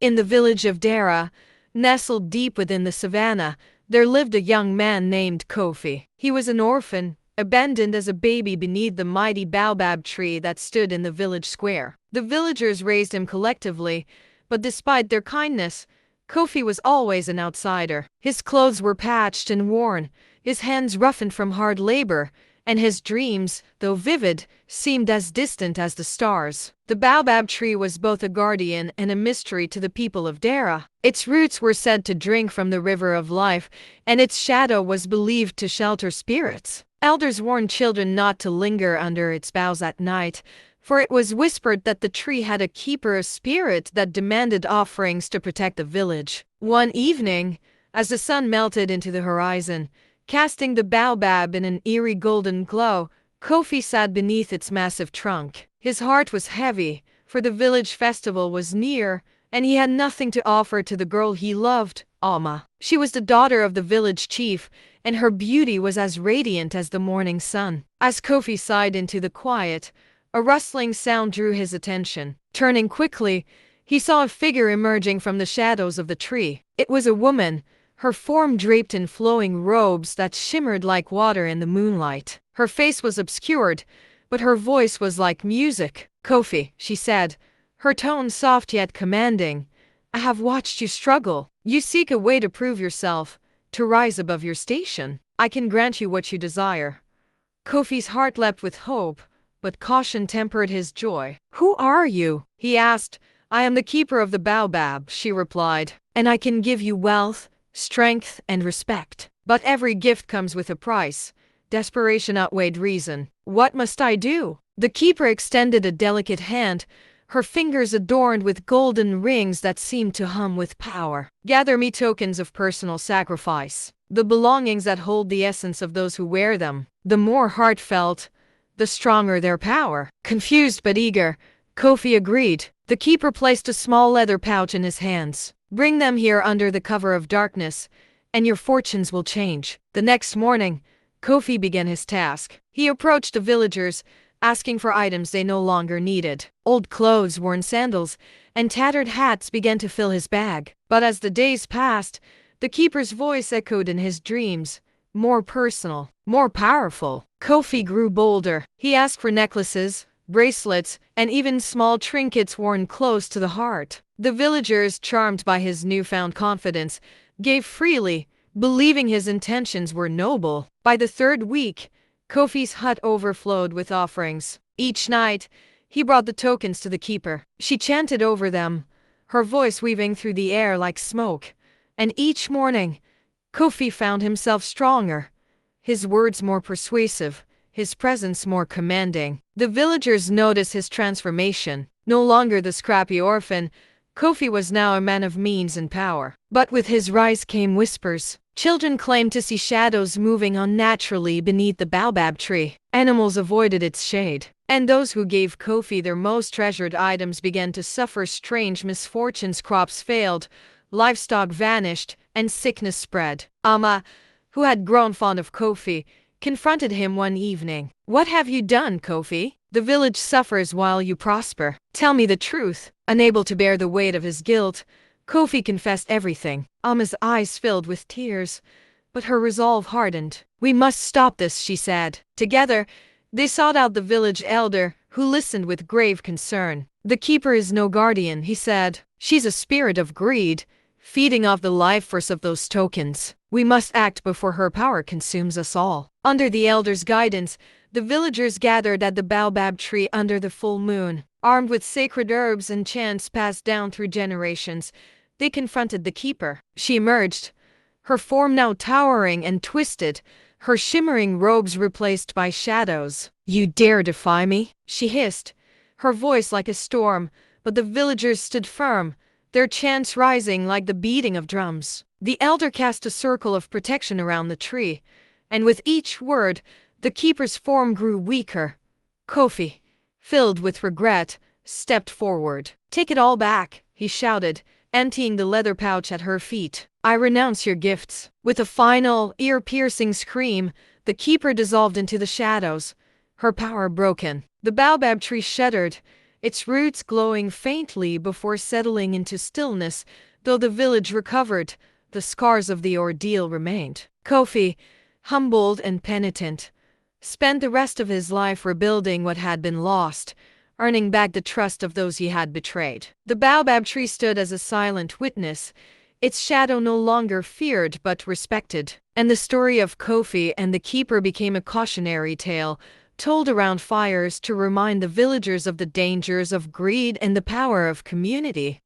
In the village of Ndera, nestled deep within the savannah, there lived a young man named Kofi. He was an orphan, abandoned as a baby beneath the mighty baobab tree that stood in the village square. The villagers raised him collectively, but despite their kindness, Kofi was always an outsider. His clothes were patched and worn, his hands roughened from hard labor, and his dreams, though vivid, seemed as distant as the stars. The baobab tree was both a guardian and a mystery to the people of Ndera. Its roots were said to drink from the river of life, and its shadow was believed to shelter spirits. Elders warned children not to linger under its boughs at night, for it was whispered that the tree had a keeper, a spirit that demanded offerings to protect the village. One evening, as the sun melted into the horizon, casting the baobab in an eerie golden glow, Kofi sat beneath its massive trunk. His heart was heavy, for the village festival was near, and he had nothing to offer to the girl he loved, Alma. She was the daughter of the village chief, and her beauty was as radiant as the morning sun. As Kofi sighed into the quiet, a rustling sound drew his attention. Turning quickly, he saw a figure emerging from the shadows of the tree. It was a woman, her form draped in flowing robes that shimmered like water in the moonlight. Her face was obscured, but her voice was like music. "Kofi," she said, her tone soft yet commanding, "I have watched you struggle. You seek a way to prove yourself, to rise above your station. I can grant you what you desire." Kofi's heart leapt with hope, but caution tempered his joy. "Who are you?" he asked. "I am the keeper of the baobab," she replied, "and I can give you wealth, strength, and respect. But every gift comes with a price." Desperation outweighed reason. "What must I do?" The keeper extended a delicate hand, her fingers adorned with golden rings that seemed to hum with power. "Gather me tokens of personal sacrifice, the belongings that hold the essence of those who wear them. The more heartfelt, the stronger their power." Confused but eager, Kofi agreed. The keeper placed a small leather pouch in his hands. "Bring them here under the cover of darkness, and your fortunes will change." The next morning, Kofi began his task. He approached the villagers, asking for items they no longer needed. Old clothes, worn sandals, and tattered hats began to fill his bag. But as the days passed, the keeper's voice echoed in his dreams, more personal, more powerful. Kofi grew bolder. He asked for necklaces, bracelets, and even small trinkets worn close to the heart. The villagers, charmed by his newfound confidence, gave freely, believing his intentions were noble. By the third week, Kofi's hut overflowed with offerings. Each night, he brought the tokens to the keeper. She chanted over them, her voice weaving through the air like smoke. And each morning, Kofi found himself stronger, his words more persuasive, his presence more commanding. The villagers noticed his transformation. No longer the scrappy orphan, Kofi was now a man of means and power. But with his rise came whispers. Children claimed to see shadows moving unnaturally beneath the baobab tree. Animals avoided its shade. And those who gave Kofi their most treasured items began to suffer strange misfortunes. Crops failed, livestock vanished, and sickness spread. Alma, who had grown fond of Kofi, confronted him one evening. "What have you done, Kofi? The village suffers while you prosper. Tell me the truth." Unable to bear the weight of his guilt, Kofi confessed everything. Alma's eyes filled with tears, but her resolve hardened. "We must stop this," she said. Together, they sought out the village elder, who listened with grave concern. "The keeper is no guardian," he said. "She's a spirit of greed, feeding off the life force of those tokens. We must act before her power consumes us all." Under the elder's guidance, the villagers gathered at the baobab tree under the full moon. Armed with sacred herbs and chants passed down through generations, they confronted the keeper. She emerged, her form now towering and twisted, her shimmering robes replaced by shadows. "You dare defy me?" she hissed, her voice like a storm, but the villagers stood firm, their chants rising like the beating of drums. The elder cast a circle of protection around the tree, and with each word, the keeper's form grew weaker. Kofi, filled with regret, stepped forward. "Take it all back," he shouted, emptying the leather pouch at her feet. "I renounce your gifts." With a final, ear-piercing scream, the keeper dissolved into the shadows, her power broken. The baobab tree shuddered, its roots glowing faintly before settling into stillness. Though the village recovered, the scars of the ordeal remained. Kofi, humbled and penitent, spent the rest of his life rebuilding what had been lost, earning back the trust of those he had betrayed. The baobab tree stood as a silent witness, its shadow no longer feared but respected. And the story of Kofi and the keeper became a cautionary tale, told around fires to remind the villagers of the dangers of greed and the power of community.